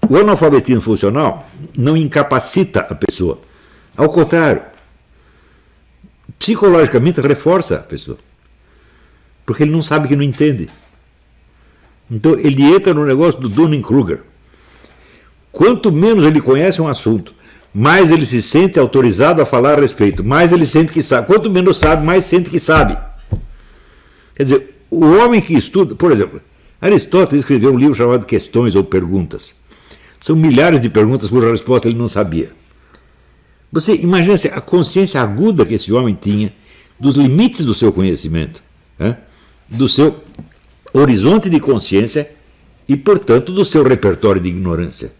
O analfabetismo funcional não incapacita a pessoa. Ao contrário, psicologicamente reforça a pessoa. Porque ele não sabe que não entende. Então ele entra no negócio do Dunning-Kruger. Quanto menos ele conhece um assunto, mais ele se sente autorizado a falar a respeito, mais ele sente que sabe. Quanto menos sabe, mais sente que sabe. Quer dizer, o homem que estuda, por exemplo, Aristóteles escreveu um livro chamado Questões ou Perguntas. São milhares de perguntas cuja resposta ele não sabia. Você imagina a consciência aguda que esse homem tinha dos limites do seu conhecimento, né? Do seu horizonte de consciência e, portanto, do seu repertório de ignorância.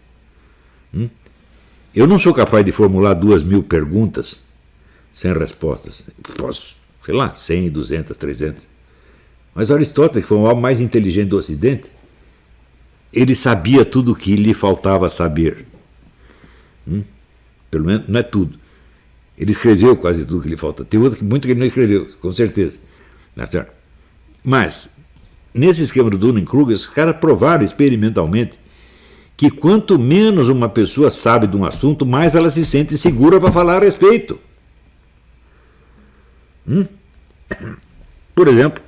Eu não sou capaz de formular 2.000 perguntas sem respostas. Posso, sei lá, 100, 200, 300. Mas Aristóteles, que foi o homem mais inteligente do Ocidente, ele sabia tudo o que lhe faltava saber. Pelo menos, não é tudo. Ele escreveu quase tudo que lhe falta. Tem muito que ele não escreveu, com certeza. Não é certo? Mas, nesse esquema do Dunning-Kruger, os caras provaram experimentalmente que quanto menos uma pessoa sabe de um assunto, mais ela se sente segura para falar a respeito. Por exemplo,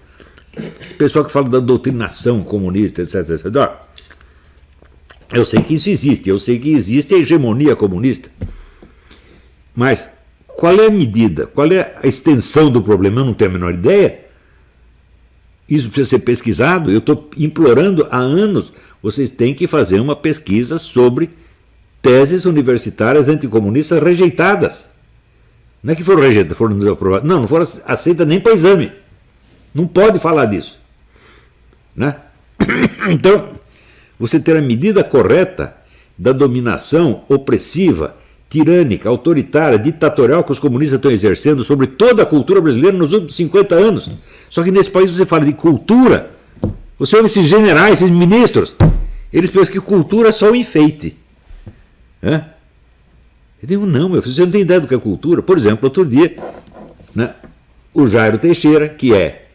o pessoal que fala da doutrinação comunista, etc, etc. Eu sei que isso existe, eu sei que existe a hegemonia comunista. Mas qual é a medida? Qual é a extensão do problema? Eu não tenho a menor ideia. Isso precisa ser pesquisado. Eu estou implorando há anos. Vocês têm que fazer uma pesquisa sobre teses universitárias anticomunistas rejeitadas. Não é que foram rejeitadas, foram desaprovadas. Não foram aceitas nem para exame. Não pode falar disso. Né? Então, você ter a medida correta da dominação opressiva, tirânica, autoritária, ditatorial que os comunistas estão exercendo sobre toda a cultura brasileira nos últimos 50 anos. Só que nesse país você fala de cultura, você ouve esses generais, esses ministros, eles pensam que cultura é só um enfeite. Eu digo, não, meu filho, você não tem ideia do que é cultura. Por exemplo, outro dia, né, o Jairo Teixeira, que é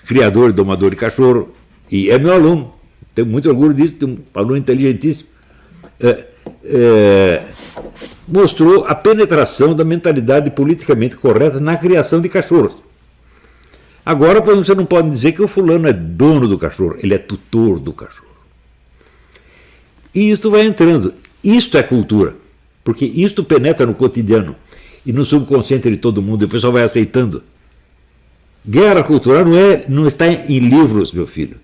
criador e domador de cachorro, e é meu aluno, tenho muito orgulho disso, tenho um aluno inteligentíssimo, mostrou a penetração da mentalidade politicamente correta na criação de cachorros. Agora, por exemplo, você não pode dizer que o fulano é dono do cachorro, ele é tutor do cachorro. E isto vai entrando. Isto é cultura, porque isto penetra no cotidiano e no subconsciente de todo mundo, e o pessoal vai aceitando. Guerra cultural não está em livros, meu filho.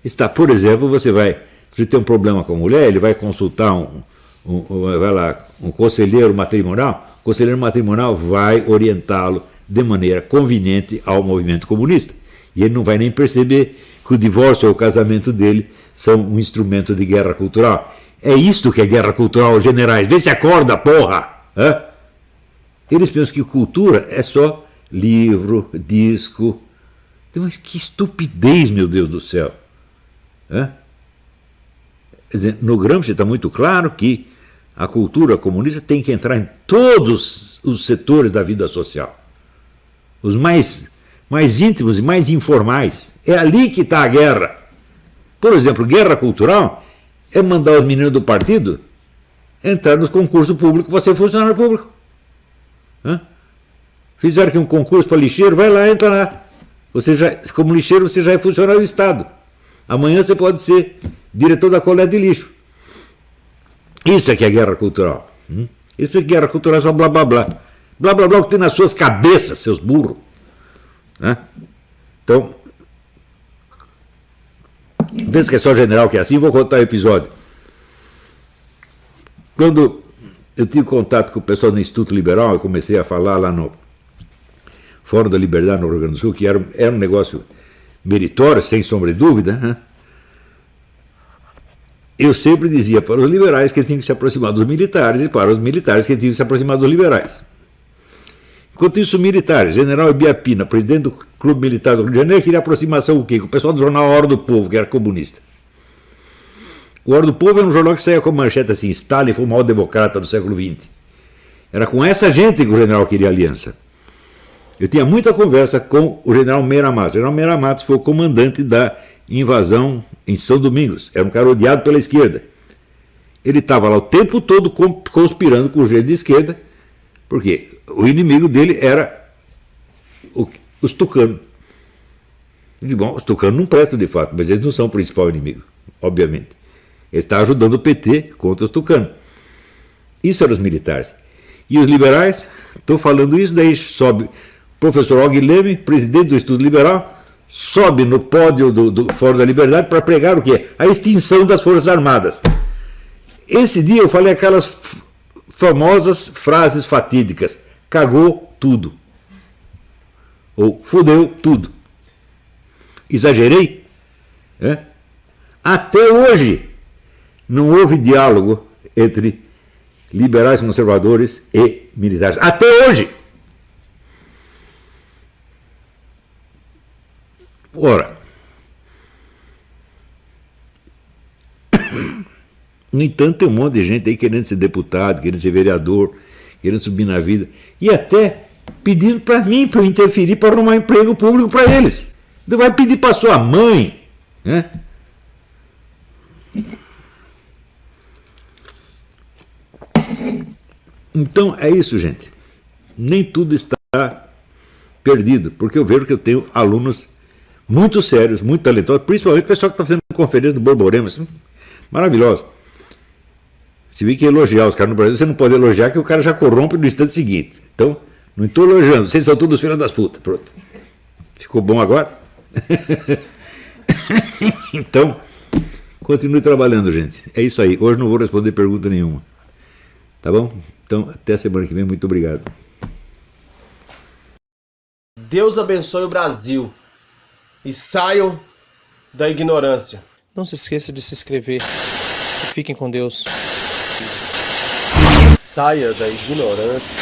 Está, por exemplo, você tem um problema com a mulher, ele vai consultar um conselheiro matrimonial, o conselheiro matrimonial vai orientá-lo de maneira conveniente ao movimento comunista. E ele não vai nem perceber que o divórcio ou o casamento dele são um instrumento de guerra cultural. É isto que é guerra cultural, generais. Vê se acorda, porra! Eles pensam que cultura é só livro, disco. Mas que estupidez, meu Deus do céu! Quer dizer, no Gramsci está muito claro que a cultura comunista tem que entrar em todos os setores da vida social. Os mais íntimos e mais informais. É ali que está a guerra. Por exemplo, guerra cultural é mandar os meninos do partido entrar no concurso público para ser funcionário público. Fizeram aqui um concurso para lixeiro, vai lá, entra lá. Como lixeiro, você já é funcionário do Estado. Amanhã você pode ser diretor da coleta de lixo. Isso é que é guerra cultural. Isso é guerra cultural, é só blá blá blá. Blá blá blá o que tem nas suas cabeças, seus burros. Então, pensa que é só general que é assim, vou contar o episódio. Quando eu tive contato com o pessoal do Instituto Liberal, eu comecei a falar lá no Fórum da Liberdade no Rio Grande do Sul, que era um negócio meritório, sem sombra de dúvida, eu sempre dizia para os liberais que eles tinham que se aproximar dos militares e para os militares que eles tinham que se aproximar dos liberais. Enquanto isso, militares, general Ibiapina, presidente do Clube Militar do Rio de Janeiro, queria aproximação o quê? Com o pessoal do jornal A Hora do Povo, que era comunista. O Hora do Povo era um jornal que saía com manchete assim, Stalin foi o maior democrata do século XX. Era com essa gente que o general queria aliança. Eu tinha muita conversa com o general Meira Matos. O general Meira Matos foi o comandante da invasão em São Domingos. Era um cara odiado pela esquerda. Ele estava lá o tempo todo conspirando com o jeito de esquerda, porque o inimigo dele era os tucanos. Bom, os tucanos não prestam de fato, mas eles não são o principal inimigo, obviamente. Ele está ajudando o PT contra os tucanos. Isso eram os militares. E os liberais, estou falando isso, daí sobe o professor Alguileme, presidente do Estudo Liberal, sobe no pódio do Fórum da Liberdade para pregar o quê? A extinção das Forças Armadas. Esse dia eu falei aquelas famosas frases fatídicas: cagou tudo. Ou fudeu tudo. Exagerei? Até hoje não houve diálogo entre liberais conservadores e militares. Até hoje! Ora, no entanto, tem um monte de gente aí querendo ser deputado, querendo ser vereador, querendo subir na vida, e até pedindo para mim, para eu interferir, para arrumar emprego público para eles. Não vai pedir para sua mãe, né? Então é isso, gente. Nem tudo está perdido, porque eu vejo que eu tenho alunos muito sérios, muito talentosos, principalmente o pessoal que está fazendo conferência do Borborema, assim, maravilhoso. Se vê que elogiar os caras no Brasil, você não pode elogiar que o cara já corrompe no instante seguinte. Então, não estou elogiando, vocês são todos filhos das putas. Pronto. Ficou bom agora? Então, continue trabalhando, gente. É isso aí. Hoje não vou responder pergunta nenhuma. Tá bom? Então, até semana que vem. Muito obrigado. Deus abençoe o Brasil. E saiam da ignorância. Não se esqueça de se inscrever. E fiquem com Deus. Saia da ignorância.